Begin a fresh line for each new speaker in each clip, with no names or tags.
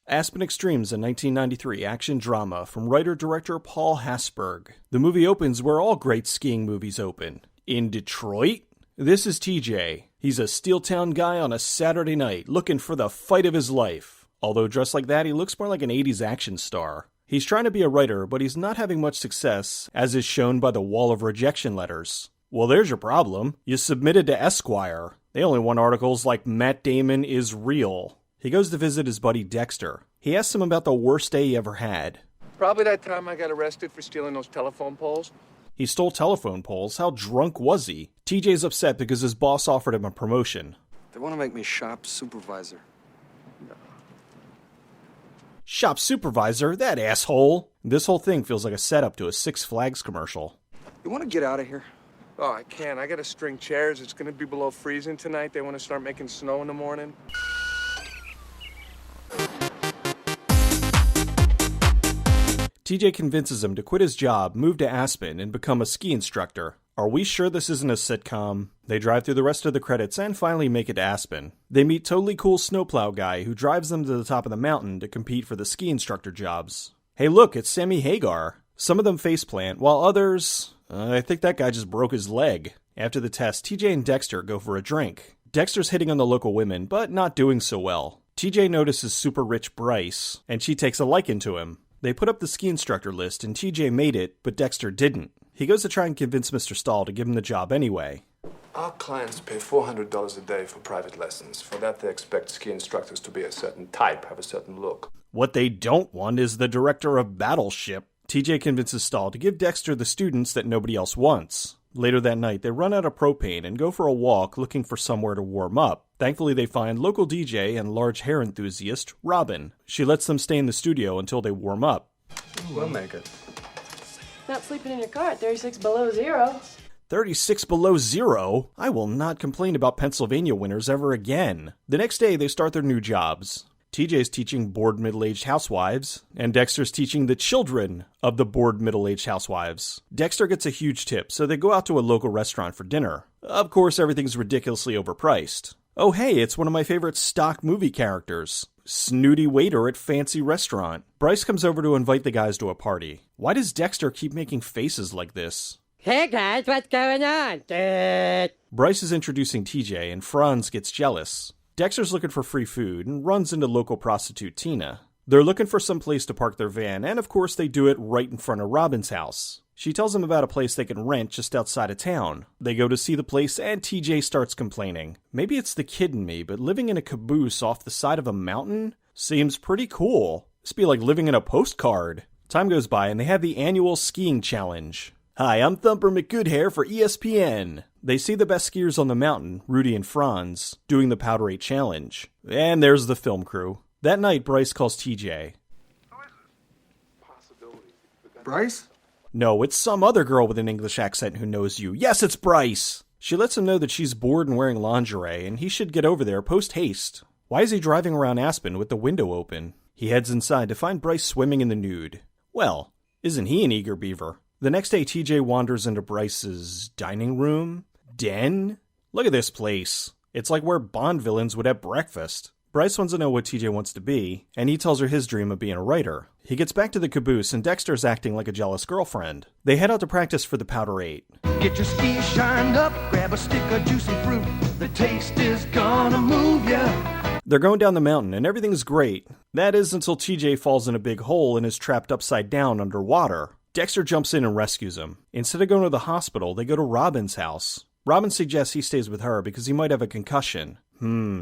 Aspen Extreme's a 1993 action drama from writer-director Paul Hasberg. The movie opens where all great skiing movies open. In Detroit? This is TJ. He's a Steeltown guy on a Saturday night looking for the fight of his life. Although dressed like that, he looks more like an 80s action star. He's trying to be a writer, but he's not having much success, as is shown by the wall of rejection letters. Well, there's your problem. You submitted to Esquire. They only want articles like Matt Damon is real. He goes to visit his buddy Dexter. He asks him about the worst day he ever had.
Probably that time I got arrested for stealing those telephone poles.
He stole telephone poles. How drunk was he? TJ's upset because his boss offered him a promotion.
They want to make me shop supervisor.
Shop supervisor? That asshole! This whole thing feels like a setup to a Six Flags commercial.
You want to get out of here?
Oh, I can't. I gotta string chairs. It's gonna be below freezing tonight. They want to start making snow in the morning.
TJ convinces him to quit his job, move to Aspen, and become a ski instructor. Are we sure this isn't a sitcom? They drive through the rest of the credits and finally make it to Aspen. They meet totally cool snowplow guy who drives them to the top of the mountain to compete for the ski instructor jobs. Hey look, it's Sammy Hagar. Some of them faceplant, while others... I think that guy just broke his leg. After the test, TJ and Dexter go for a drink. Dexter's hitting on the local women, but not doing so well. TJ notices super rich Bryce, and she takes a liking to him. They put up the ski instructor list, and TJ made it, but Dexter didn't. He goes to try and convince Mr. Stahl to give him the job anyway.
Our clients pay $400 a day for private lessons. For that, they expect ski instructors to be a certain type, have a certain look.
What they don't want is the director of Battleship. TJ convinces Stahl to give Dexter the students that nobody else wants. Later that night, they run out of propane and go for a walk looking for somewhere to warm up. Thankfully, they find local DJ and large hair enthusiast, Robin. She lets them stay in the studio until they warm up.
We'll make it.
Not sleeping in your car at 36 below zero.
36 below zero? I will not complain about Pennsylvania winters ever again. The next day, they start their new jobs. TJ's teaching bored middle-aged housewives, and Dexter's teaching the children of the bored middle-aged housewives. Dexter gets a huge tip, so they go out to a local restaurant for dinner. Of course, everything's ridiculously overpriced. Oh hey, it's one of my favorite stock movie characters. Snooty waiter at fancy restaurant. Bryce comes over to invite the guys to a party. Why does Dexter keep making faces like this?
Hey guys, what's going on?
Bryce is introducing TJ, and Franz gets jealous. Dexter's looking for free food and runs into local prostitute Tina. They're looking for some place to park their van, and of course they do it right in front of Robin's house. She tells them about a place they can rent just outside of town. They go to see the place, and TJ starts complaining. Maybe it's the kid in me, but living in a caboose off the side of a mountain seems pretty cool. This be like living in a postcard. Time goes by, and they have the annual skiing challenge. Hi, I'm Thumper McGoodhair for ESPN. They see the best skiers on the mountain, Rudy and Franz, doing the Powder 8 challenge. And there's the film crew. That night, Bryce calls TJ.
Bryce?
No, it's some other girl with an English accent who knows you. Yes, it's Bryce! She lets him know that she's bored and wearing lingerie, and he should get over there post-haste. Why is he driving around Aspen with the window open? He heads inside to find Bryce swimming in the nude. Well, isn't he an eager beaver? The next day, TJ wanders into Bryce's dining room? Den? Look at this place. It's like where Bond villains would have breakfast. Bryce wants to know what TJ wants to be, and he tells her his dream of being a writer. He gets back to the caboose, and Dexter's acting like a jealous girlfriend. They head out to practice for the Powder 8.
Get your skis shined up, grab a stick of juicy fruit. The taste is gonna move ya.
They're going down the mountain, and everything's great. That is until TJ falls in a big hole and is trapped upside down underwater. Dexter jumps in and rescues him. Instead of going to the hospital, they go to Robin's house. Robin suggests he stays with her because he might have a concussion.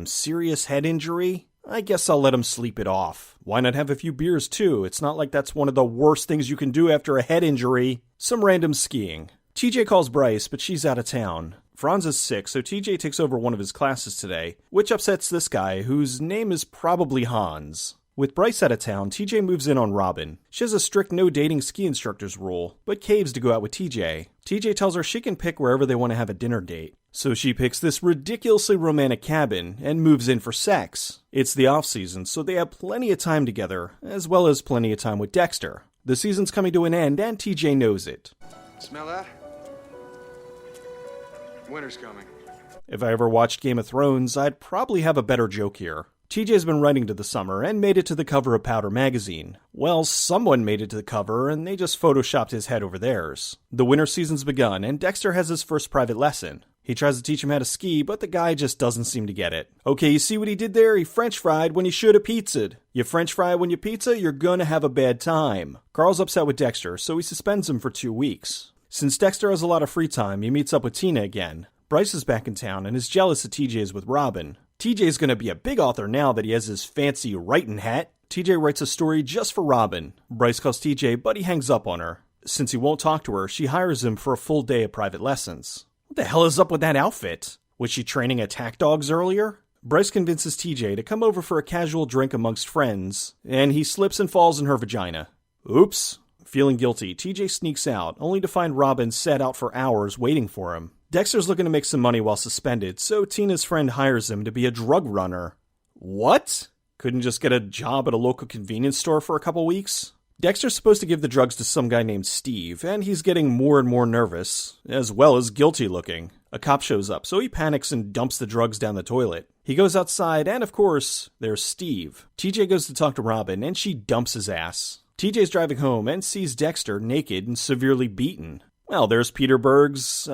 Serious head injury? I guess I'll let him sleep it off. Why not have a few beers too? It's not like that's one of the worst things you can do after a head injury. Some random skiing. TJ calls Bryce, but she's out of town. Franz is sick, so TJ takes over one of his classes today, which upsets this guy, whose name is probably Hans. With Bryce out of town, TJ moves in on Robin. She has a strict no-dating ski instructors rule, but caves to go out with TJ. TJ tells her she can pick wherever they want to have a dinner date. So she picks this ridiculously romantic cabin and moves in for sex. It's the off-season, so they have plenty of time together, as well as plenty of time with Dexter. The season's coming to an end, and TJ knows it.
Smell that? Winter's coming.
If I ever watched Game of Thrones, I'd probably have a better joke here. TJ's been writing to the summer and made it to the cover of Powder magazine. Well, someone made it to the cover and they just photoshopped his head over theirs. The winter season's begun and Dexter has his first private lesson. He tries to teach him how to ski, but the guy just doesn't seem to get it. Okay, you see what he did there? He French fried when he should have pizzaed. You French fry when you pizza, you're gonna have a bad time. Carl's upset with Dexter, so he suspends him for 2 weeks. Since Dexter has a lot of free time, he meets up with Tina again. Bryce is back in town and is jealous that TJ is with Robin. TJ's gonna be a big author now that he has his fancy writing hat. TJ writes a story just for Robin. Bryce calls TJ, but he hangs up on her. Since he won't talk to her, she hires him for a full day of private lessons. What the hell is up with that outfit? Was she training attack dogs earlier? Bryce convinces TJ to come over for a casual drink amongst friends, and he slips and falls in her vagina. Oops. Feeling guilty, TJ sneaks out, only to find Robin set out for hours waiting for him. Dexter's looking to make some money while suspended, so Tina's friend hires him to be a drug runner. What? Couldn't just get a job at a local convenience store for a couple weeks? Dexter's supposed to give the drugs to some guy named Steve, and he's getting more and more nervous, as well as guilty looking. A cop shows up, so he panics and dumps the drugs down the toilet. He goes outside, and of course, there's Steve. TJ goes to talk to Robin, and she dumps his ass. TJ's driving home and sees Dexter naked and severely beaten. Well, there's Peter Berg's,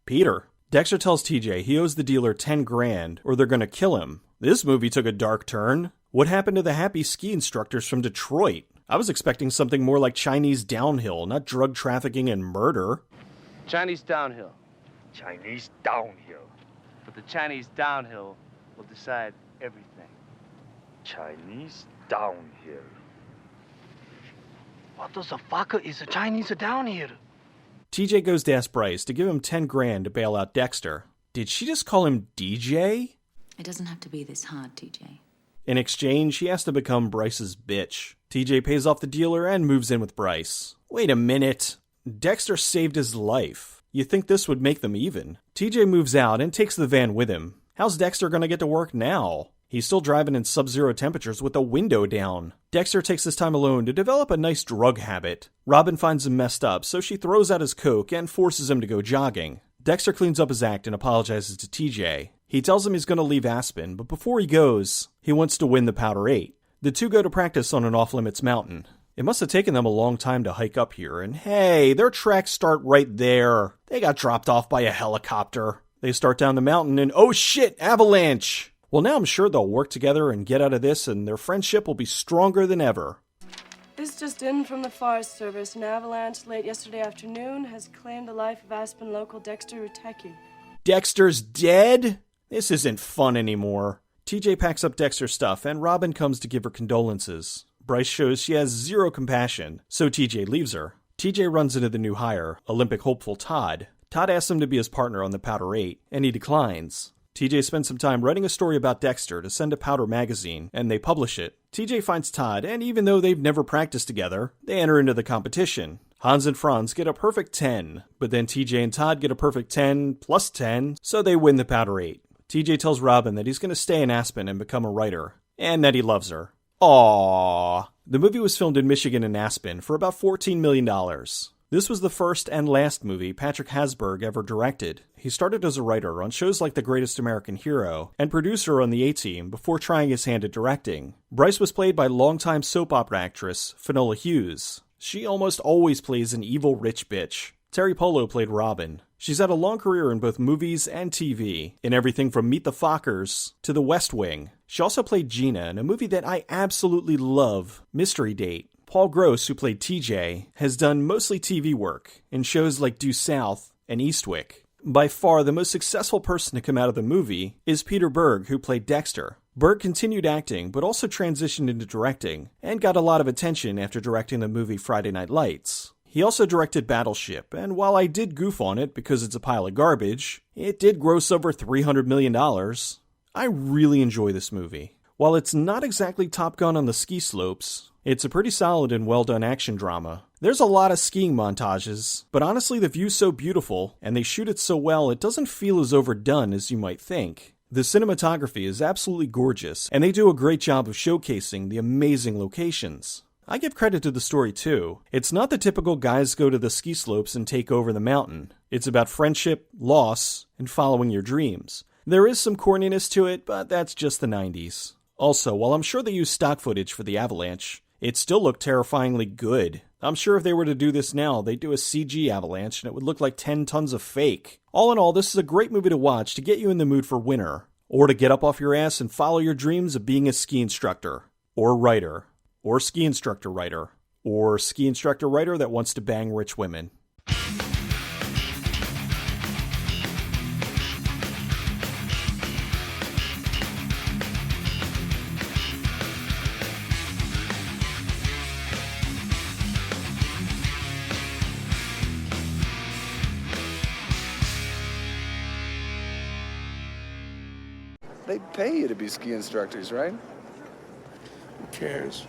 Peter. Dexter tells TJ he owes the dealer 10 grand, or they're gonna kill him. This movie took a dark turn. What happened to the happy ski instructors from Detroit? I was expecting something more like Chinese downhill, not drug trafficking and murder.
Chinese downhill.
Chinese downhill.
But the Chinese downhill will decide everything.
Chinese downhill.
What the fuck is a Chinese downhill?
TJ goes to ask Bryce to give him 10 grand to bail out Dexter. Did she just call him DJ?
It doesn't have to be this hard, TJ.
In exchange, he has to become Bryce's bitch. TJ pays off the dealer and moves in with Bryce. Wait a minute. Dexter saved his life. You think this would make them even? TJ moves out and takes the van with him. How's Dexter gonna get to work now? He's still driving in sub-zero temperatures with the window down. Dexter takes his time alone to develop a nice drug habit. Robin finds him messed up, so she throws out his coke and forces him to go jogging. Dexter cleans up his act and apologizes to TJ. He tells him he's going to leave Aspen, but before he goes, he wants to win the Powder 8. The two go to practice on an off-limits mountain. It must have taken them a long time to hike up here, and hey, their tracks start right there. They got dropped off by a helicopter. They start down the mountain and oh shit, avalanche! Well, now I'm sure they'll work together and get out of this, and their friendship will be stronger than ever.
This just in from the Forest Service. An avalanche late yesterday afternoon has claimed the life of Aspen local Dexter Uteki.
Dexter's dead? This isn't fun anymore. TJ packs up Dexter's stuff, and Robin comes to give her condolences. Bryce shows she has zero compassion, so TJ leaves her. TJ runs into the new hire, Olympic hopeful Todd. Todd asks him to be his partner on the Powder 8, and he declines. TJ spends some time writing a story about Dexter to send to Powder magazine, and they publish it. TJ finds Todd, and even though they've never practiced together, they enter into the competition. Hans and Franz get a perfect 10, but then TJ and Todd get a perfect 10 plus 10, so they win the Powder 8. TJ tells Robin that he's going to stay in Aspen and become a writer, and that he loves her. Aww. The movie was filmed in Michigan and Aspen for about $14 million. This was the first and last movie Patrick Hasburg ever directed. He started as a writer on shows like The Greatest American Hero and producer on The A-Team before trying his hand at directing. Bryce was played by longtime soap opera actress Finola Hughes. She almost always plays an evil rich bitch. Terry Polo played Robin. She's had a long career in both movies and TV, in everything from Meet the Fockers to The West Wing. She also played Gina in a movie that I absolutely love, Mystery Date. Paul Gross, who played TJ, has done mostly TV work in shows like Due South and Eastwick. By far, the most successful person to come out of the movie is Peter Berg, who played Dexter. Berg continued acting, but also transitioned into directing, and got a lot of attention after directing the movie Friday Night Lights. He also directed Battleship, and while I did goof on it because it's a pile of garbage, it did gross over $300 million. I really enjoy this movie. While it's not exactly Top Gun on the ski slopes, it's a pretty solid and well-done action drama. There's a lot of skiing montages, but honestly the view's so beautiful, and they shoot it so well it doesn't feel as overdone as you might think. The cinematography is absolutely gorgeous, and they do a great job of showcasing the amazing locations. I give credit to the story too. It's not the typical guys go to the ski slopes and take over the mountain. It's about friendship, loss, and following your dreams. There is some corniness to it, but that's just the 90s. Also, while I'm sure they used stock footage for the avalanche, it still looked terrifyingly good. I'm sure if they were to do this now, they'd do a CG avalanche and it would look like 10 tons of fake. All in all, this is a great movie to watch to get you in the mood for winter, or to get up off your ass and follow your dreams of being a ski instructor, or writer, or ski instructor writer, or ski instructor writer that wants to bang rich women.
They pay you to be ski instructors, right?
Who cares?